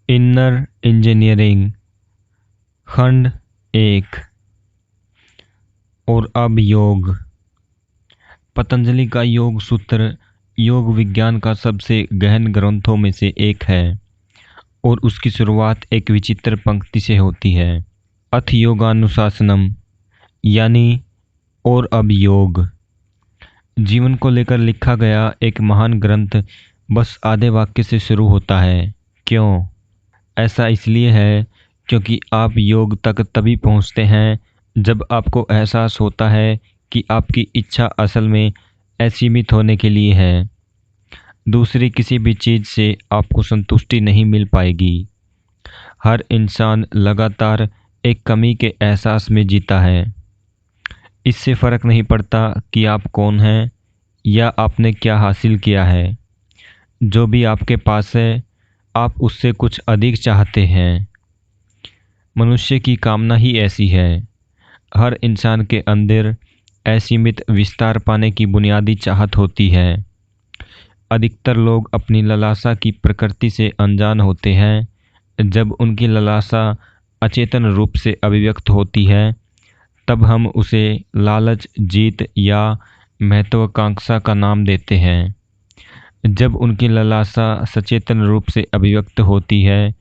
Inner engineering खंड 1। और अब योग। पतंजलि का योग सूत्र योग विज्ञान का सबसे गहन ग्रंथों में से एक है और उसकी शुरुआत एक विचित्र पंक्ति से होती है। अथ योगानुशासनम, यानी और अब योग। जीवन को लेकर लिखा गया एक महान ग्रंथ बस आधे वाक्य से शुरू होता है। क्यों? ऐसा इसलिए है क्योंकि आप योग तक तभी पहुंचते हैं जब आपको एहसास होता है कि आपकी इच्छा असल में असीमित होने के लिए है। दूसरी किसी भी चीज़ से आपको संतुष्टि नहीं मिल पाएगी। हर इंसान लगातार एक कमी के एहसास में जीता है। इससे फ़र्क नहीं पड़ता कि आप कौन हैं या आपने क्या हासिल किया है। जो भी आपके पास है, आप उससे कुछ अधिक चाहते हैं। मनुष्य की कामना ही ऐसी है। हर इंसान के अंदर असीमित विस्तार पाने की बुनियादी चाहत होती है। अधिकतर लोग अपनी लालसा की प्रकृति से अनजान होते हैं। जब उनकी लालसा अचेतन रूप से अभिव्यक्त होती है, तब हम उसे लालच, जीत या महत्वाकांक्षा का नाम देते हैं। जब उनकी लालसा सचेतन रूप से अभिव्यक्त होती है,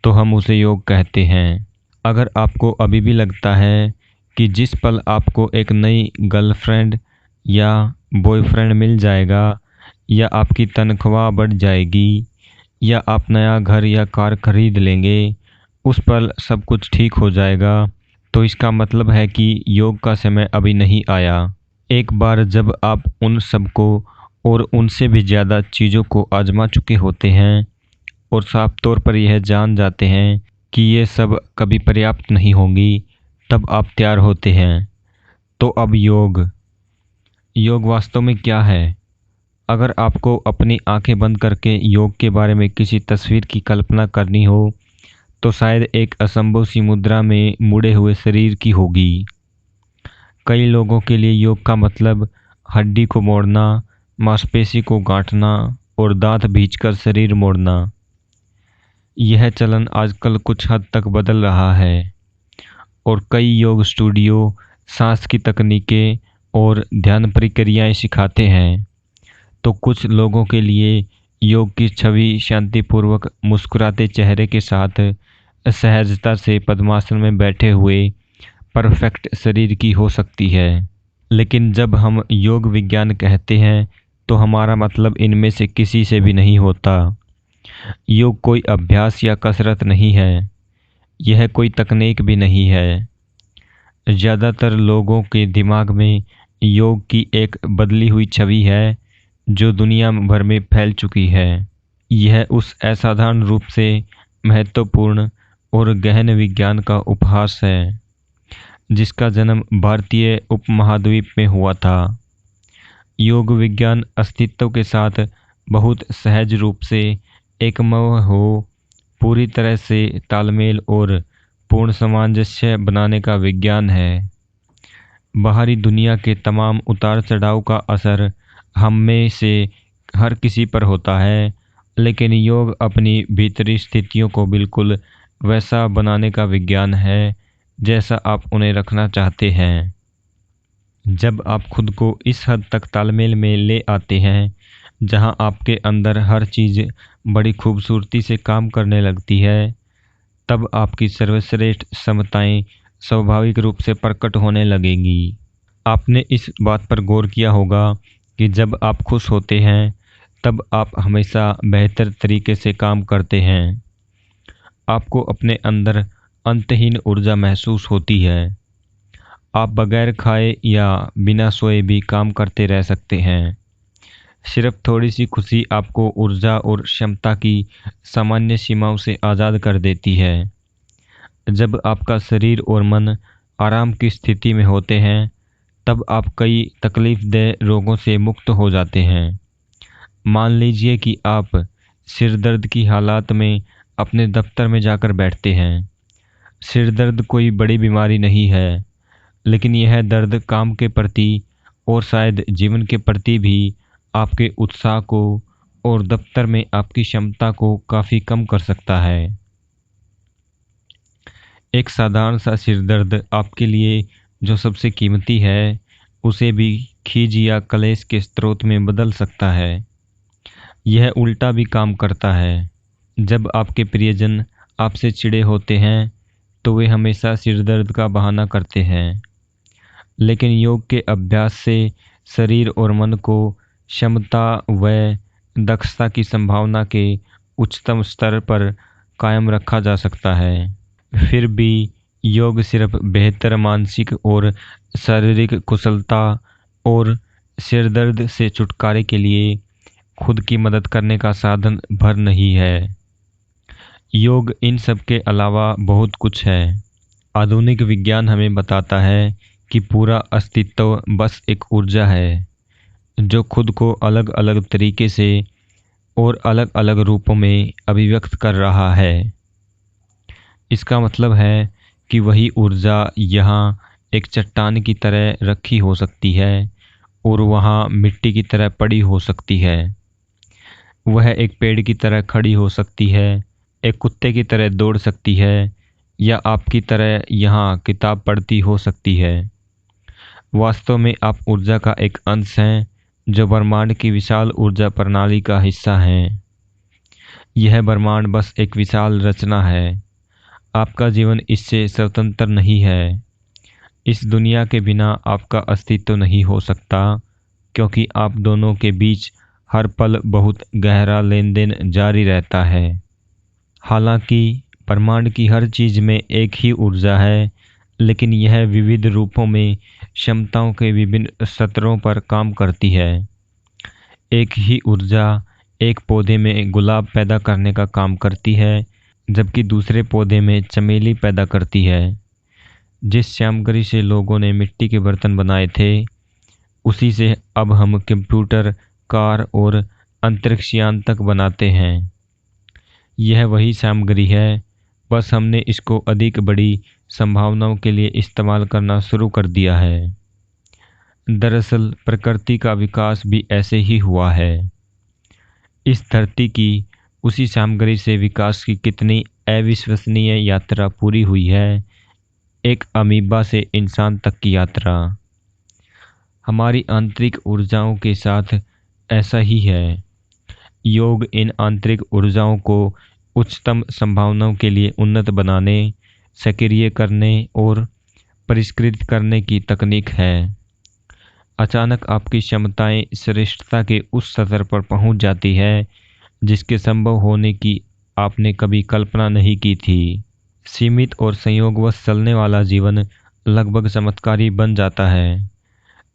तो हम उसे योग कहते हैं। अगर आपको अभी भी लगता है कि जिस पल आपको एक नई गर्लफ्रेंड या बॉयफ्रेंड मिल जाएगा, या आपकी तनख्वाह बढ़ जाएगी, या आप नया घर या कार खरीद लेंगे, उस पल सब कुछ ठीक हो जाएगा, तो इसका मतलब है कि योग का समय अभी नहीं आया। एक बार जब आप उन सबको और उनसे भी ज़्यादा चीज़ों को आजमा चुके होते हैं और साफ तौर पर यह जान जाते हैं कि ये सब कभी पर्याप्त नहीं होंगी, तब आप तैयार होते हैं। तो अब योग वास्तव में क्या है? अगर आपको अपनी आंखें बंद करके योग के बारे में किसी तस्वीर की कल्पना करनी हो, तो शायद एक असंभव सी मुद्रा में मुड़े हुए शरीर की होगी। कई लोगों के लिए योग का मतलब हड्डी को मोड़ना, मांसपेशी को गांठना और दांत भींचकर शरीर मोड़ना। यह चलन आजकल कुछ हद तक बदल रहा है और कई योग स्टूडियो सांस की तकनीकें और ध्यान प्रक्रियाएं सिखाते हैं। तो कुछ लोगों के लिए योग की छवि शांतिपूर्वक मुस्कुराते चेहरे के साथ सहजता से पद्मासन में बैठे हुए परफेक्ट शरीर की हो सकती है। लेकिन जब हम योग विज्ञान कहते हैं, तो हमारा मतलब इनमें से किसी से भी नहीं होता। योग कोई अभ्यास या कसरत नहीं है। यह कोई तकनीक भी नहीं है। ज़्यादातर लोगों के दिमाग में योग की एक बदली हुई छवि है जो दुनिया भर में फैल चुकी है। यह उस असाधारण रूप से महत्वपूर्ण और गहन विज्ञान का उपहास है जिसका जन्म भारतीय उपमहाद्वीप में हुआ था। योग विज्ञान अस्तित्व के साथ बहुत सहज रूप से एकमव हो, पूरी तरह से तालमेल और पूर्ण सामंजस्य बनाने का विज्ञान है। बाहरी दुनिया के तमाम उतार चढ़ाव का असर हम में से हर किसी पर होता है, लेकिन योग अपनी भीतरी स्थितियों को बिल्कुल वैसा बनाने का विज्ञान है जैसा आप उन्हें रखना चाहते हैं। जब आप खुद को इस हद तक तालमेल में ले आते हैं जहां आपके अंदर हर चीज़ बड़ी खूबसूरती से काम करने लगती है, तब आपकी सर्वश्रेष्ठ क्षमताएं स्वाभाविक रूप से प्रकट होने लगेंगी। आपने इस बात पर गौर किया होगा कि जब आप खुश होते हैं, तब आप हमेशा बेहतर तरीके से काम करते हैं। आपको अपने अंदर अंतहीन ऊर्जा महसूस होती है। आप बगैर खाए या बिना सोए भी काम करते रह सकते हैं। सिर्फ थोड़ी सी खुशी आपको ऊर्जा और क्षमता की सामान्य सीमाओं से आज़ाद कर देती है। जब आपका शरीर और मन आराम की स्थिति में होते हैं, तब आप कई तकलीफदेह रोगों से मुक्त हो जाते हैं। मान लीजिए कि आप सिर दर्द की हालत में अपने दफ्तर में जाकर बैठते हैं। सिर दर्द कोई बड़ी बीमारी नहीं है, लेकिन यह दर्द काम के प्रति और शायद जीवन के प्रति भी आपके उत्साह को और दफ्तर में आपकी क्षमता को काफ़ी कम कर सकता है। एक साधारण सा सिरदर्द आपके लिए जो सबसे कीमती है, उसे भी खीज या कलेश के स्रोत में बदल सकता है। यह उल्टा भी काम करता है। जब आपके प्रियजन आपसे चिढ़े होते हैं, तो वे हमेशा सिरदर्द का बहाना करते हैं। लेकिन योग के अभ्यास से शरीर और मन को क्षमता व दक्षता की संभावना के उच्चतम स्तर पर कायम रखा जा सकता है। फिर भी योग सिर्फ बेहतर मानसिक और शारीरिक कुशलता और सिरदर्द से छुटकारे के लिए खुद की मदद करने का साधन भर नहीं है। योग इन सब के अलावा बहुत कुछ है। आधुनिक विज्ञान हमें बताता है कि पूरा अस्तित्व बस एक ऊर्जा है जो खुद को अलग अलग तरीके से और अलग अलग रूपों में अभिव्यक्त कर रहा है। इसका मतलब है कि वही ऊर्जा यहाँ एक चट्टान की तरह रखी हो सकती है और वहाँ मिट्टी की तरह पड़ी हो सकती है। वह एक पेड़ की तरह खड़ी हो सकती है, एक कुत्ते की तरह दौड़ सकती है या आपकी तरह यहाँ किताब पढ़ती हो सकती है। वास्तव में आप ऊर्जा का एक अंश हैं जो ब्रह्मांड की विशाल ऊर्जा प्रणाली का हिस्सा हैं। यह ब्रह्मांड बस एक विशाल रचना है। आपका जीवन इससे स्वतंत्र नहीं है। इस दुनिया के बिना आपका अस्तित्व नहीं हो सकता, क्योंकि आप दोनों के बीच हर पल बहुत गहरा लेन देन जारी रहता है। हालांकि ब्रह्मांड की हर चीज़ में एक ही ऊर्जा है, लेकिन यह विविध रूपों में क्षमताओं के विभिन्न स्तरों पर काम करती है। एक ही ऊर्जा एक पौधे में गुलाब पैदा करने का काम करती है, जबकि दूसरे पौधे में चमेली पैदा करती है। जिस सामग्री से लोगों ने मिट्टी के बर्तन बनाए थे, उसी से अब हम कंप्यूटर, कार और अंतरिक्ष यान तक बनाते हैं। यह वही सामग्री है, बस हमने इसको अधिक बड़ी संभावनाओं के लिए इस्तेमाल करना शुरू कर दिया है। दरअसल प्रकृति का विकास भी ऐसे ही हुआ है। इस धरती की उसी सामग्री से विकास की कितनी अविश्वसनीय यात्रा पूरी हुई है, एक अमीबा से इंसान तक की यात्रा। हमारी आंतरिक ऊर्जाओं के साथ ऐसा ही है। योग इन आंतरिक ऊर्जाओं को उच्चतम संभावनाओं के लिए उन्नत बनाने, सक्रिय करने और परिष्कृत करने की तकनीक है। अचानक आपकी क्षमताएं श्रेष्ठता के उस स्तर पर पहुंच जाती है जिसके संभव होने की आपने कभी कल्पना नहीं की थी। सीमित और संयोगवश चलने वाला जीवन लगभग चमत्कारी बन जाता है,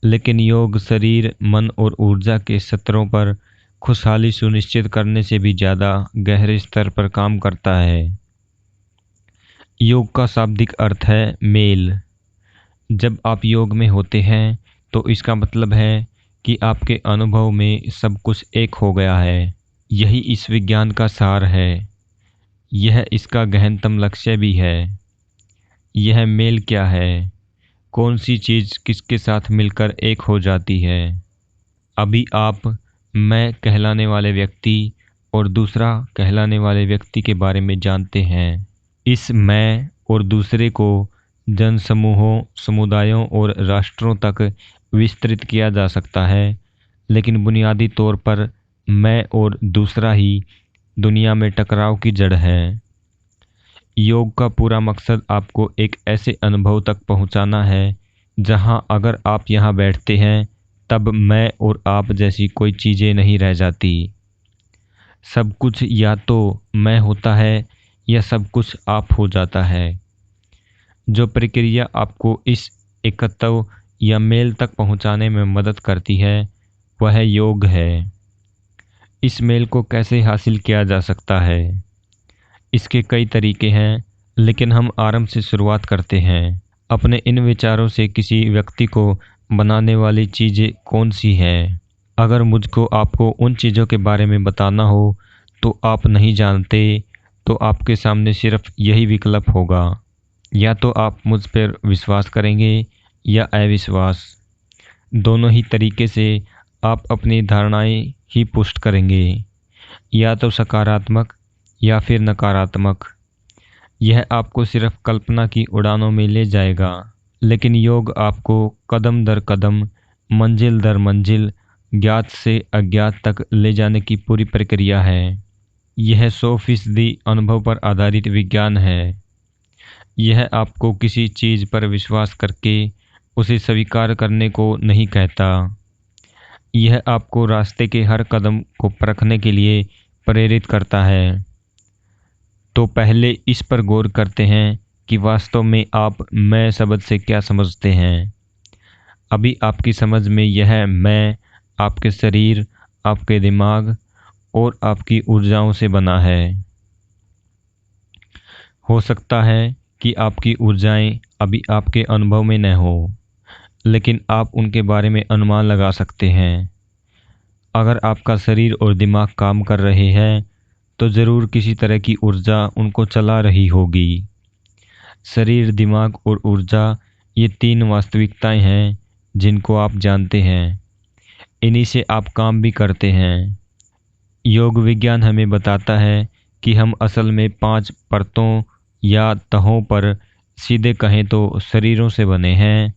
लेकिन योग शरीर, मन और ऊर्जा के स्तरों पर खुशहाली सुनिश्चित करने से भी ज़्यादा गहरे स्तर पर काम करता है। योग का शाब्दिक अर्थ है मेल। जब आप योग में होते हैं तो इसका मतलब है कि आपके अनुभव में सब कुछ एक हो गया है। यही इस विज्ञान का सार है। यह इसका गहनतम लक्ष्य भी है। यह मेल क्या है? कौन सी चीज़ किसके साथ मिलकर एक हो जाती है? अभी आप मैं कहलाने वाले व्यक्ति और दूसरा कहलाने वाले व्यक्ति के बारे में जानते हैं। इस मैं और दूसरे को जनसमूहों, समुदायों और राष्ट्रों तक विस्तृत किया जा सकता है, लेकिन बुनियादी तौर पर मैं और दूसरा ही दुनिया में टकराव की जड़ है। योग का पूरा मकसद आपको एक ऐसे अनुभव तक पहुंचाना है जहां अगर आप यहां बैठते हैं तब मैं और आप जैसी कोई चीज़ें नहीं रह जाती। सब कुछ या तो मैं होता है या सब कुछ आप हो जाता है। जो प्रक्रिया आपको इस एकत्व या मेल तक पहुंचाने में मदद करती है वह योग है। इस मेल को कैसे हासिल किया जा सकता है? इसके कई तरीके हैं, लेकिन हम आरंभ से शुरुआत करते हैं। अपने इन विचारों से किसी व्यक्ति को बनाने वाली चीज़ें कौन सी हैं? अगर मुझको आपको उन चीज़ों के बारे में बताना हो तो आप नहीं जानते, तो आपके सामने सिर्फ यही विकल्प होगा। या तो आप मुझ पर विश्वास करेंगे या अविश्वास। दोनों ही तरीके से आप अपनी धारणाएं ही पुष्ट करेंगे, या तो सकारात्मक या फिर नकारात्मक। यह आपको सिर्फ कल्पना की उड़ानों में ले जाएगा, लेकिन योग आपको कदम दर कदम, मंजिल दर मंजिल, ज्ञात से अज्ञात तक ले जाने की पूरी प्रक्रिया है। यह 100% अनुभव पर आधारित विज्ञान है। यह आपको किसी चीज़ पर विश्वास करके उसे स्वीकार करने को नहीं कहता। यह आपको रास्ते के हर कदम को परखने के लिए प्रेरित करता है। तो पहले इस पर गौर करते हैं कि वास्तव में आप मैं शब्द से क्या समझते हैं। अभी आपकी समझ में यह मैं आपके शरीर, आपके दिमाग और आपकी ऊर्जाओं से बना है। हो सकता है कि आपकी ऊर्जाएं अभी आपके अनुभव में न हो, लेकिन आप उनके बारे में अनुमान लगा सकते हैं। अगर आपका शरीर और दिमाग काम कर रहे हैं तो ज़रूर किसी तरह की ऊर्जा उनको चला रही होगी। शरीर, दिमाग और ऊर्जा, ये 3 वास्तविकताएं हैं जिनको आप जानते हैं। इन्हीं से आप काम भी करते हैं। योग विज्ञान हमें बताता है कि हम असल में 5 परतों या तहों पर, सीधे कहें तो शरीरों से बने हैं।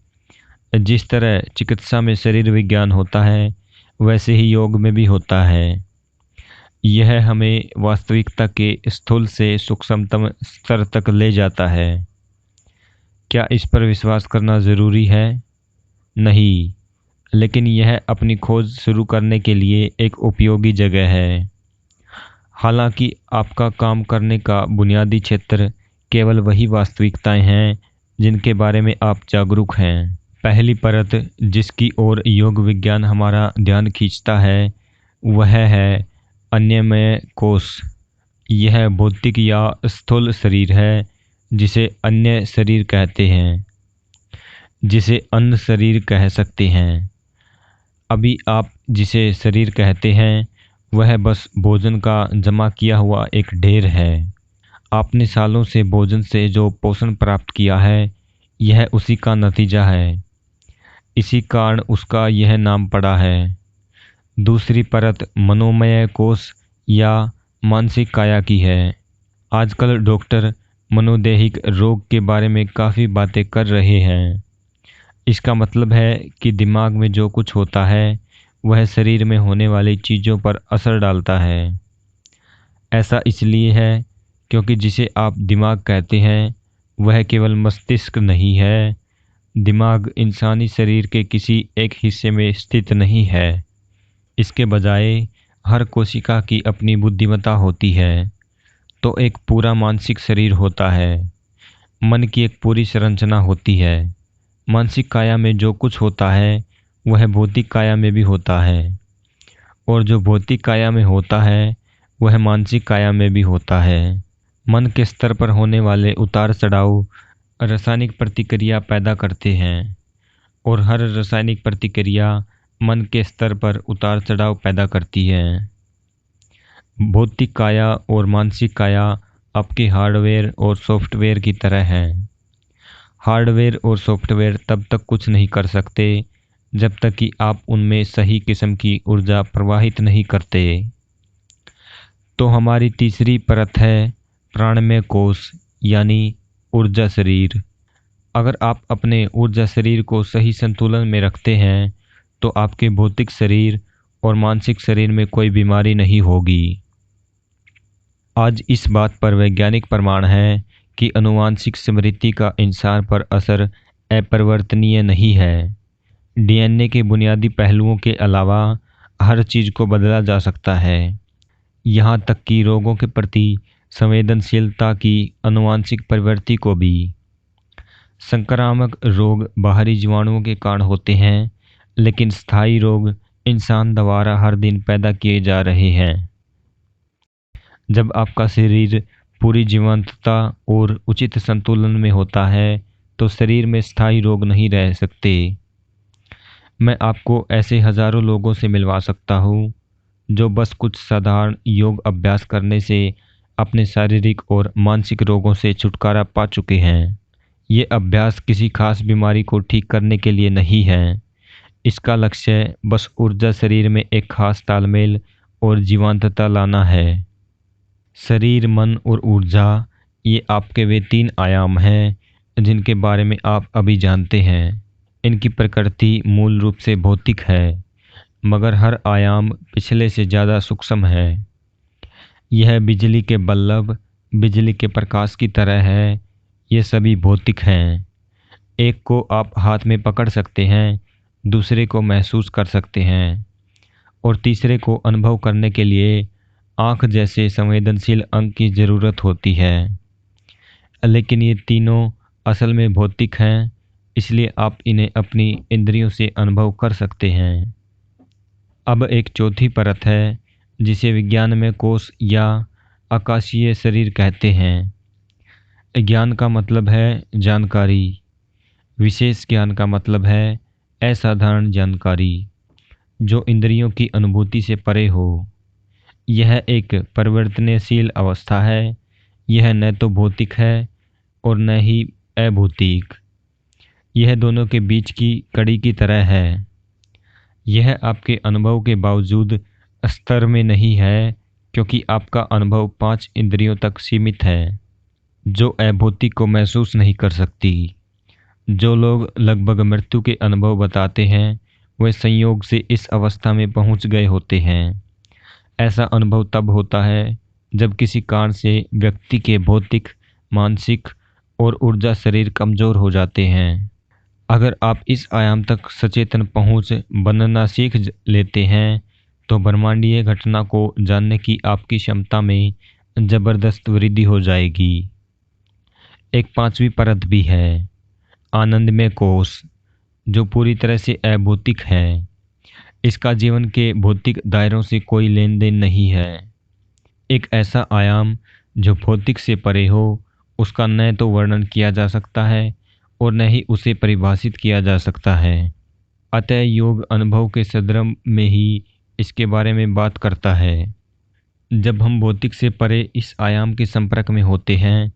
जिस तरह चिकित्सा में शरीर विज्ञान होता है, वैसे ही योग में भी होता है। यह हमें वास्तविकता के स्थूल से सूक्ष्मतम स्तर तक ले जाता है। क्या इस पर विश्वास करना ज़रूरी है? नहीं, लेकिन यह अपनी खोज शुरू करने के लिए एक उपयोगी जगह है। हालांकि आपका काम करने का बुनियादी क्षेत्र केवल वही वास्तविकताएं हैं जिनके बारे में आप जागरूक हैं। पहली परत जिसकी ओर योग विज्ञान हमारा ध्यान खींचता है, वह है अन्यमय कोश। यह भौतिक या स्थूल शरीर है जिसे अन्य शरीर कहते हैं, जिसे अन्य शरीर कह सकते हैं। अभी आप जिसे शरीर कहते हैं, वह बस भोजन का जमा किया हुआ एक ढेर है। आपने सालों से भोजन से जो पोषण प्राप्त किया है, यह उसी का नतीजा है। इसी कारण उसका यह नाम पड़ा है। दूसरी परत मनोमय कोश या मानसिक काया की है। आजकल डॉक्टर मनोदैहिक रोग के बारे में काफ़ी बातें कर रहे हैं। इसका मतलब है कि दिमाग में जो कुछ होता है, वह शरीर में होने वाली चीज़ों पर असर डालता है। ऐसा इसलिए है क्योंकि जिसे आप दिमाग कहते हैं, वह केवल मस्तिष्क नहीं है। दिमाग इंसानी शरीर के किसी एक हिस्से में स्थित नहीं है। इसके बजाय हर कोशिका की अपनी बुद्धिमत्ता होती है। तो एक पूरा मानसिक शरीर होता है। मन की एक पूरी संरचना होती है। मानसिक काया में जो कुछ होता है, वह भौतिक काया में भी होता है, और जो भौतिक काया में होता है, वह मानसिक काया में भी होता है। मन के स्तर पर होने वाले उतार चढ़ाव रासायनिक प्रतिक्रिया पैदा करते हैं, और हर रासायनिक प्रतिक्रिया मन के स्तर पर उतार चढ़ाव पैदा करती है। भौतिक काया और मानसिक काया आपके हार्डवेयर और सॉफ्टवेयर की तरह हैं। हार्डवेयर और सॉफ्टवेयर तब तक कुछ नहीं कर सकते जब तक कि आप उनमें सही किस्म की ऊर्जा प्रवाहित नहीं करते। तो हमारी तीसरी परत है प्राणमय कोश, यानी ऊर्जा शरीर। अगर आप अपने ऊर्जा शरीर को सही संतुलन में रखते हैं, तो आपके भौतिक शरीर और मानसिक शरीर में कोई बीमारी नहीं होगी। आज इस बात पर वैज्ञानिक प्रमाण है कि आनुवांशिक स्मृति का इंसान पर असर अपरिवर्तनीय नहीं है। डीएनए के बुनियादी पहलुओं के अलावा हर चीज़ को बदला जा सकता है, यहाँ तक कि रोगों के प्रति संवेदनशीलता की आनुवांशिक प्रवृत्ति को भी। संक्रामक रोग बाहरी जीवाणुओं के कारण होते हैं, लेकिन स्थायी रोग इंसान द्वारा हर दिन पैदा किए जा रहे हैं। जब आपका शरीर पूरी जीवंतता और उचित संतुलन में होता है, तो शरीर में स्थायी रोग नहीं रह सकते। मैं आपको ऐसे हजारों लोगों से मिलवा सकता हूँ जो बस कुछ साधारण योग अभ्यास करने से अपने शारीरिक और मानसिक रोगों से छुटकारा पा चुके हैं। ये अभ्यास किसी खास बीमारी को ठीक करने के लिए नहीं है। इसका लक्ष्य बस ऊर्जा शरीर में एक खास तालमेल और जीवंतता लाना है। शरीर, मन और ऊर्जा, ये आपके वे 3 आयाम हैं जिनके बारे में आप अभी जानते हैं। इनकी प्रकृति मूल रूप से भौतिक है, मगर हर आयाम पिछले से ज़्यादा सूक्ष्म है। यह बिजली के बल्ब, बिजली के प्रकाश की तरह है। ये सभी भौतिक हैं। एक को आप हाथ में पकड़ सकते हैं, दूसरे को महसूस कर सकते हैं और तीसरे को अनुभव करने के लिए आँख जैसे संवेदनशील अंग की ज़रूरत होती है। लेकिन ये तीनों असल में भौतिक हैं, इसलिए आप इन्हें अपनी इंद्रियों से अनुभव कर सकते हैं। अब एक चौथी परत है जिसे विज्ञान में कोश या आकाशीय शरीर कहते हैं। ज्ञान का मतलब है जानकारी। विशेष ज्ञान का मतलब है असाधारण जानकारी जो इंद्रियों की अनुभूति से परे हो। यह एक परिवर्तनशील अवस्था है। यह न तो भौतिक है और न ही अभौतिक। यह दोनों के बीच की कड़ी की तरह है। यह आपके अनुभव के बावजूद स्तर में नहीं है, क्योंकि आपका अनुभव 5 इंद्रियों तक सीमित है, जो अभौतिक को महसूस नहीं कर सकती। जो लोग लगभग मृत्यु के अनुभव बताते हैं, वे संयोग से इस अवस्था में पहुंच गए होते हैं। ऐसा अनुभव तब होता है जब किसी कारण से व्यक्ति के भौतिक, मानसिक और ऊर्जा शरीर कमजोर हो जाते हैं। अगर आप इस आयाम तक सचेतन पहुंच बनना सीख लेते हैं, तो ब्रह्मांडीय घटना को जानने की आपकी क्षमता में जबरदस्त वृद्धि हो जाएगी। एक 5वीं परत भी है, आनंदमय कोश, जो पूरी तरह से अभौतिक है। इसका जीवन के भौतिक दायरों से कोई लेन देन नहीं है। एक ऐसा आयाम जो भौतिक से परे हो, उसका न तो वर्णन किया जा सकता है और न ही उसे परिभाषित किया जा सकता है। अतः योग अनुभव के सदर्भ में ही इसके बारे में बात करता है। जब हम भौतिक से परे इस आयाम के संपर्क में होते हैं,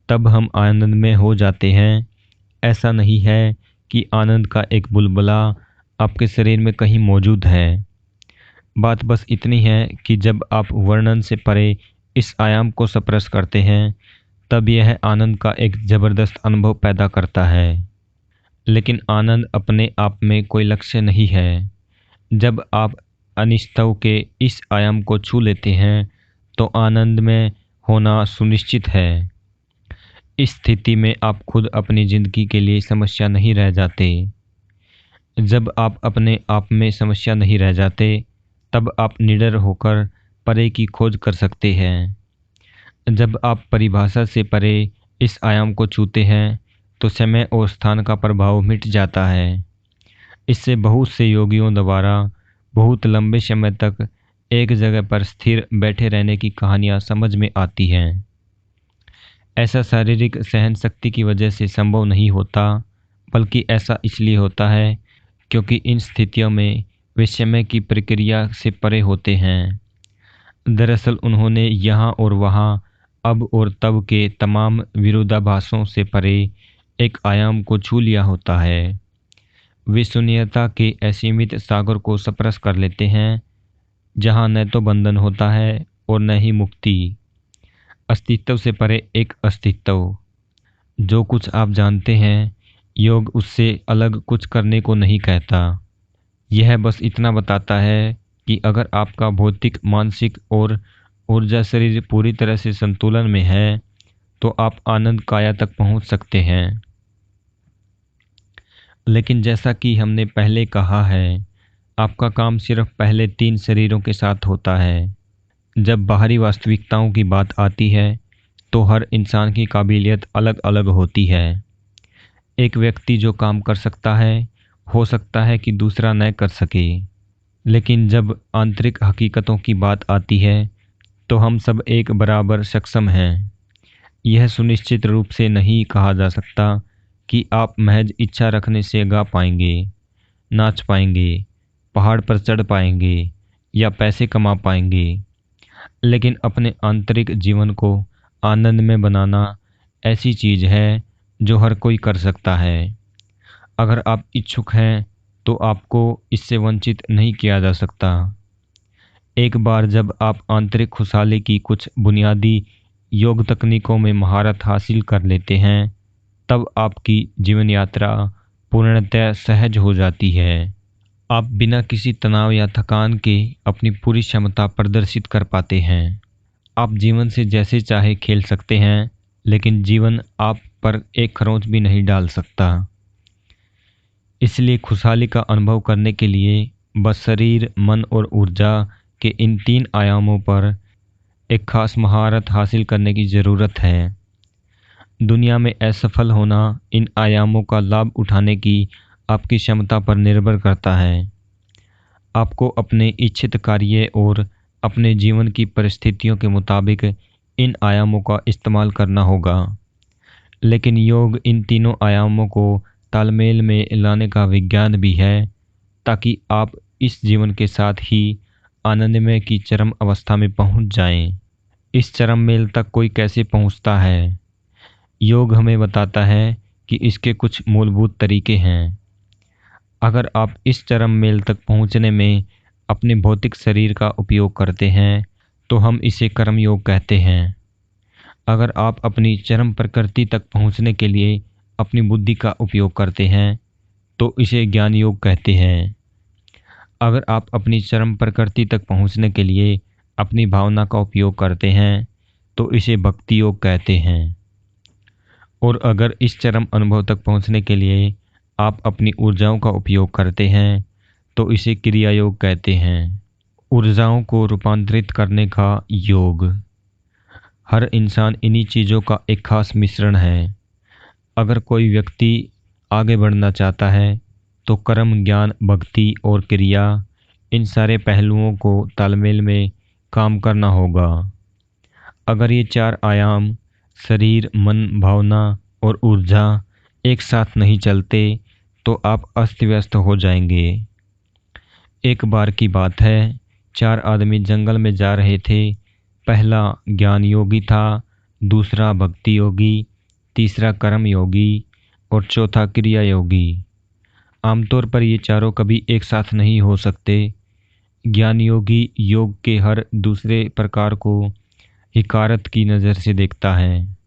तब हम आनंदमय हो जाते हैं। ऐसा नहीं है कि आनंद का एक बुलबुला आपके शरीर में कहीं मौजूद है। बात बस इतनी है कि जब आप वर्णन से परे इस आयाम को स्पर्श करते हैं, तब यह आनंद का एक जबरदस्त अनुभव पैदा करता है। लेकिन आनंद अपने आप में कोई लक्ष्य नहीं है। जब आप अनिस्तव के इस आयाम को छू लेते हैं, तो आनंद में होना सुनिश्चित है। इस स्थिति में आप खुद अपनी जिंदगी के लिए समस्या नहीं रह जाते। जब आप अपने आप में समस्या नहीं रह जाते, तब आप निडर होकर परे की खोज कर सकते हैं। जब आप परिभाषा से परे इस आयाम को छूते हैं, तो समय और स्थान का प्रभाव मिट जाता है। इससे बहुत से योगियों द्वारा बहुत लंबे समय तक एक जगह पर स्थिर बैठे रहने की कहानियाँ समझ में आती हैं। ऐसा शारीरिक सहन शक्ति की वजह से संभव नहीं होता, बल्कि ऐसा इसलिए होता है क्योंकि इन स्थितियों में वे समय की प्रक्रिया से परे होते हैं। दरअसल उन्होंने यहाँ और वहाँ, अब और तब के तमाम विरोधाभासों से परे एक आयाम को छू लिया होता है। वे शून्यता के असीमित सागर को स्पर्श कर लेते हैं, जहाँ न तो बंधन होता है और न ही मुक्ति। अस्तित्व से परे एक अस्तित्व। जो कुछ आप जानते हैं, योग उससे अलग कुछ करने को नहीं कहता। यह बस इतना बताता है कि अगर आपका भौतिक, मानसिक और ऊर्जा शरीर पूरी तरह से संतुलन में है, तो आप आनंद काया तक पहुंच सकते हैं। लेकिन जैसा कि हमने पहले कहा है, आपका काम सिर्फ पहले 3 शरीरों के साथ होता है। जब बाहरी वास्तविकताओं की बात आती है, तो हर इंसान की काबिलियत अलग अलग होती है। एक व्यक्ति जो काम कर सकता है, हो सकता है कि दूसरा न कर सके। लेकिन जब आंतरिक हकीकतों की बात आती है, तो हम सब एक बराबर सक्षम हैं। यह सुनिश्चित रूप से नहीं कहा जा सकता कि आप महज इच्छा रखने से गा पाएंगे, नाच पाएंगे, पहाड़ पर चढ़ पाएंगे या पैसे कमा पाएंगे। लेकिन अपने आंतरिक जीवन को आनंद में बनाना ऐसी चीज़ है जो हर कोई कर सकता है। अगर आप इच्छुक हैं, तो आपको इससे वंचित नहीं किया जा सकता। एक बार जब आप आंतरिक खुशहाली की कुछ बुनियादी योग तकनीकों में महारत हासिल कर लेते हैं, तब आपकी जीवन यात्रा पूर्णतः सहज हो जाती है। आप बिना किसी तनाव या थकान के अपनी पूरी क्षमता प्रदर्शित कर पाते हैं। आप जीवन से जैसे चाहे खेल सकते हैं, लेकिन जीवन आप पर एक खरोंच भी नहीं डाल सकता। इसलिए खुशहाली का अनुभव करने के लिए बस शरीर, मन और ऊर्जा के इन 3 आयामों पर एक खास महारत हासिल करने की ज़रूरत है। दुनिया में असफल होना इन आयामों का लाभ उठाने की आपकी क्षमता पर निर्भर करता है। आपको अपने इच्छित कार्य और अपने जीवन की परिस्थितियों के मुताबिक इन आयामों का इस्तेमाल करना होगा। लेकिन योग इन तीनों आयामों को तालमेल में लाने का विज्ञान भी है, ताकि आप इस जीवन के साथ ही आनंदमय की चरम अवस्था में पहुंच जाएं। इस चरम मेल तक कोई कैसे पहुंचता है? योग हमें बताता है कि इसके कुछ मूलभूत तरीके हैं। अगर आप इस चरम मेल तक पहुंचने में अपने भौतिक शरीर का उपयोग करते हैं, तो हम इसे कर्म योग कहते हैं। अगर आप अपनी चरम प्रकृति तक पहुंचने के लिए अपनी बुद्धि का उपयोग करते हैं, तो इसे ज्ञान योग कहते हैं। अगर आप अपनी चरम प्रकृति तक पहुंचने के लिए अपनी भावना का उपयोग करते हैं, तो इसे भक्ति योग कहते हैं। और अगर इस चरम अनुभव तक पहुंचने के लिए आप अपनी ऊर्जाओं का उपयोग करते हैं, तो इसे क्रिया योग कहते हैं। ऊर्जाओं को रूपांतरित करने का योग। हर इंसान इन्हीं चीज़ों का एक खास मिश्रण है। अगर कोई व्यक्ति आगे बढ़ना चाहता है, तो कर्म, ज्ञान, भक्ति और क्रिया, इन सारे पहलुओं को तालमेल में काम करना होगा। अगर ये 4 आयाम शरीर, मन, भावना और ऊर्जा एक साथ नहीं चलते, तो आप अस्त व्यस्त हो जाएंगे। एक बार की बात है, 4 आदमी जंगल में जा रहे थे। पहला ज्ञान योगी था, दूसरा भक्ति योगी, तीसरा कर्म योगी और चौथा क्रिया योगी। आमतौर पर ये चारों कभी एक साथ नहीं हो सकते। ज्ञान योगी योग के हर दूसरे प्रकार को हिकारत की नज़र से देखता है।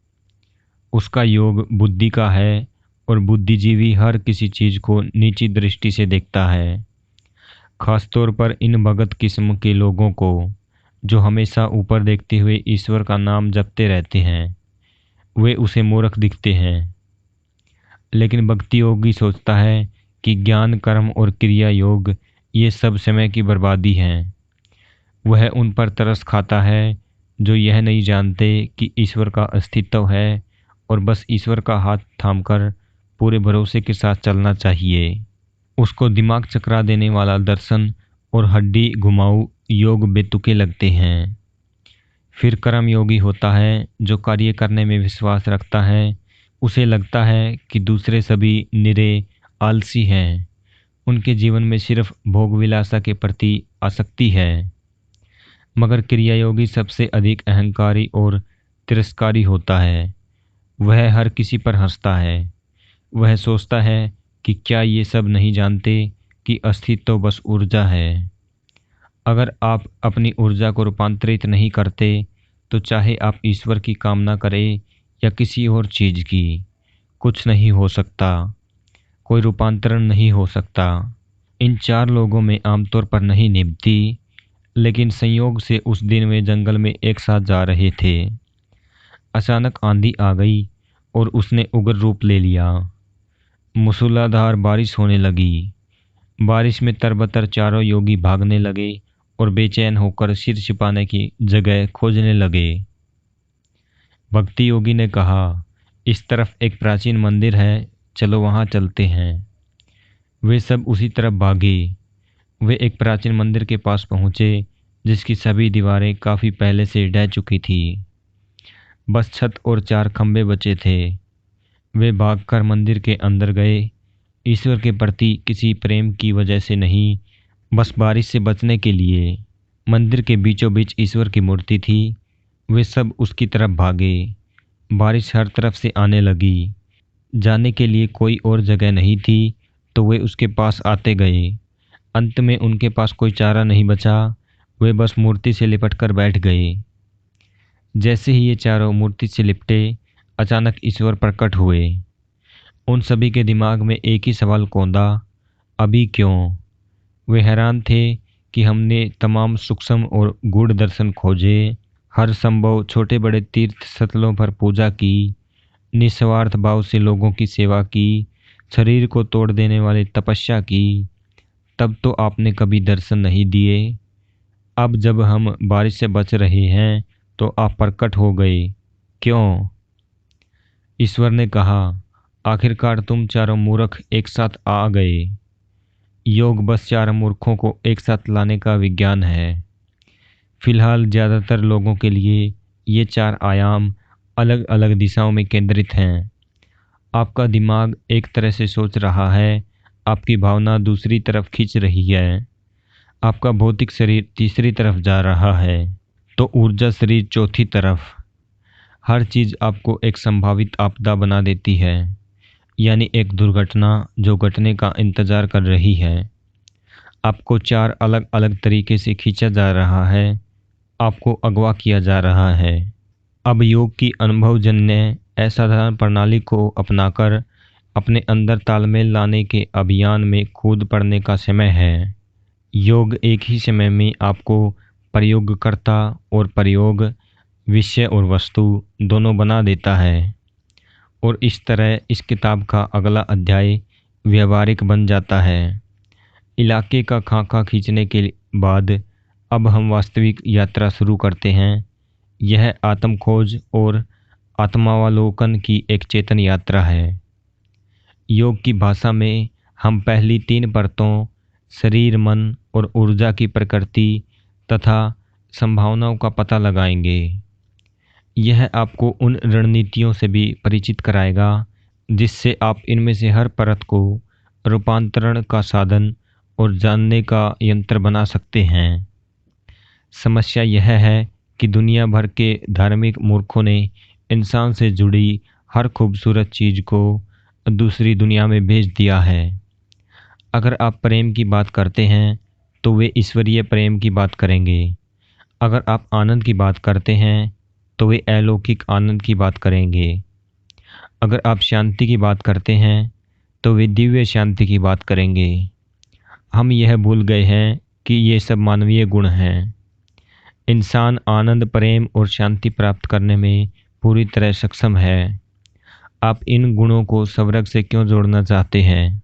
उसका योग बुद्धि का है और बुद्धिजीवी हर किसी चीज़ को नीची दृष्टि से देखता है। खासतौर पर इन भगत किस्म के लोगों को, जो हमेशा ऊपर देखते हुए ईश्वर का नाम जपते रहते हैं, वे उसे मूर्ख दिखते हैं। लेकिन भक्ति योगी सोचता है कि ज्ञान, कर्म और क्रिया योग ये सब समय की बर्बादी है। वह उन पर तरस खाता है जो यह नहीं जानते कि ईश्वर का अस्तित्व है और बस ईश्वर का हाथ थामकर पूरे भरोसे के साथ चलना चाहिए। उसको दिमाग चकरा देने वाला दर्शन और हड्डी घुमाऊ योग बेतुके लगते हैं। फिर कर्म योगी होता है जो कार्य करने में विश्वास रखता है। उसे लगता है कि दूसरे सभी निरे आलसी हैं, उनके जीवन में सिर्फ भोग विलासा के प्रति आसक्ति है। मगर क्रिया योगी सबसे अधिक अहंकारी और तिरस्कारी होता है। वह हर किसी पर हंसता है। वह सोचता है कि क्या ये सब नहीं जानते कि अस्तित्व बस ऊर्जा है। अगर आप अपनी ऊर्जा को रूपांतरित नहीं करते, तो चाहे आप ईश्वर की कामना करें या किसी और चीज़ की, कुछ नहीं हो सकता। कोई रूपांतरण नहीं हो सकता। इन 4 लोगों में आमतौर पर नहीं निभती, लेकिन संयोग से उस दिन वे जंगल में एक साथ जा रहे थे। अचानक आंधी आ गई और उसने उग्र रूप ले लिया। मूसलाधार बारिश होने लगी। बारिश में तरबतर चारों योगी भागने लगे और बेचैन होकर सिर छिपाने की जगह खोजने लगे। भक्ति योगी ने कहा, इस तरफ एक प्राचीन मंदिर है, चलो वहाँ चलते हैं। वे सब उसी तरफ भागे। वे एक प्राचीन मंदिर के पास पहुँचे, जिसकी सभी दीवारें काफ़ी पहले से ढह चुकी थी। बस छत और 4 खंभे बचे थे। वे भागकर मंदिर के अंदर गए। ईश्वर के प्रति किसी प्रेम की वजह से नहीं, बस बारिश से बचने के लिए। मंदिर के बीचों बीच ईश्वर की मूर्ति थी। वे सब उसकी तरफ भागे। बारिश हर तरफ से आने लगी। जाने के लिए कोई और जगह नहीं थी, तो वे उसके पास आते गए। अंत में उनके पास कोई चारा नहीं बचा। वे बस मूर्ति से लिपट कर बैठ गए। जैसे ही ये चारों मूर्ति से लिपटे, अचानक ईश्वर प्रकट हुए। उन सभी के दिमाग में एक ही सवाल कौंधा, अभी क्यों? वे हैरान थे कि हमने तमाम सूक्ष्म और गूढ़ दर्शन खोजे, हर संभव छोटे बड़े तीर्थ स्थलों पर पूजा की, निस्वार्थ भाव से लोगों की सेवा की, शरीर को तोड़ देने वाली तपस्या की, तब तो आपने कभी दर्शन नहीं दिए। अब जब हम बारिश से बच रहे हैं तो आप प्रकट हो गए, क्यों? ईश्वर ने कहा, आखिरकार तुम चारों मूर्ख एक साथ आ गए। योग बस चार मूर्खों को एक साथ लाने का विज्ञान है। फिलहाल ज़्यादातर लोगों के लिए ये चार आयाम अलग अलग दिशाओं में केंद्रित हैं। आपका दिमाग एक तरह से सोच रहा है, आपकी भावना दूसरी तरफ खींच रही है, आपका भौतिक शरीर तीसरी तरफ जा रहा है, तो ऊर्जा शरीर चौथी तरफ। हर चीज़ आपको एक संभावित आपदा बना देती है, यानी एक दुर्घटना जो घटने का इंतज़ार कर रही है। आपको चार अलग अलग तरीके से खींचा जा रहा है, आपको अगवा किया जा रहा है। अब योग की अनुभवजन्य असाधारण प्रणाली को अपनाकर अपने अंदर तालमेल लाने के अभियान में कूद पड़ने का समय है। योग एक ही समय में आपको प्रयोगकर्ता और प्रयोग, विषय और वस्तु दोनों बना देता है, और इस तरह इस किताब का अगला अध्याय व्यवहारिक बन जाता है। इलाके का खाका खींचने के बाद अब हम वास्तविक यात्रा शुरू करते हैं। यह आत्मखोज और आत्मावलोकन की एक चेतन यात्रा है। योग की भाषा में हम पहली तीन परतों शरीर, मन और ऊर्जा की प्रकृति तथा संभावनाओं का पता लगाएंगे। यह आपको उन रणनीतियों से भी परिचित कराएगा जिससे आप इनमें से हर परत को रूपांतरण का साधन और जानने का यंत्र बना सकते हैं। समस्या यह है कि दुनिया भर के धार्मिक मूर्खों ने इंसान से जुड़ी हर खूबसूरत चीज़ को दूसरी दुनिया में भेज दिया है। अगर आप प्रेम की बात करते हैं तो वे ईश्वरीय प्रेम की बात करेंगे। अगर आप आनंद की बात करते हैं तो वे अलौकिक आनंद की बात करेंगे। अगर आप शांति की बात करते हैं तो वे दिव्य शांति की बात करेंगे। हम यह भूल गए हैं कि ये सब मानवीय गुण हैं। इंसान आनंद, प्रेम और शांति प्राप्त करने में पूरी तरह सक्षम है। आप इन गुणों को स्वर्ग से क्यों जोड़ना चाहते हैं?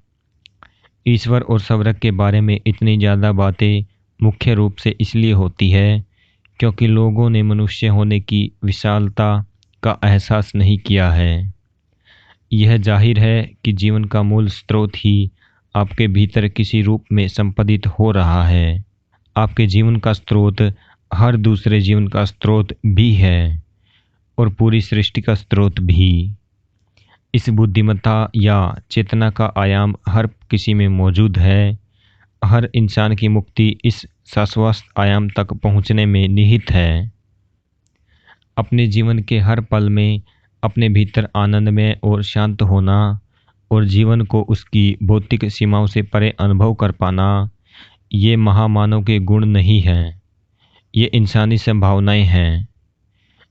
ईश्वर और स्वर्ग के बारे में इतनी ज़्यादा बातें मुख्य रूप से इसलिए होती है क्योंकि लोगों ने मनुष्य होने की विशालता का एहसास नहीं किया है। यह जाहिर है कि जीवन का मूल स्रोत ही आपके भीतर किसी रूप में संपादित हो रहा है। आपके जीवन का स्रोत हर दूसरे जीवन का स्रोत भी है और पूरी सृष्टि का स्रोत भी। इस बुद्धिमत्ता या चेतना का आयाम हर किसी में मौजूद है। हर इंसान की मुक्ति इस शाश्वत आयाम तक पहुंचने में निहित है। अपने जीवन के हर पल में अपने भीतर आनंदमय और शांत होना और जीवन को उसकी भौतिक सीमाओं से परे अनुभव कर पाना, ये महामानव के गुण नहीं हैं, ये इंसानी संभावनाएं हैं।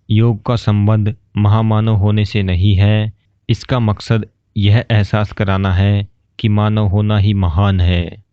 योग का संबंध महामानव होने से नहीं है। इसका मकसद यह एहसास कराना है कि मानव होना ही महान है।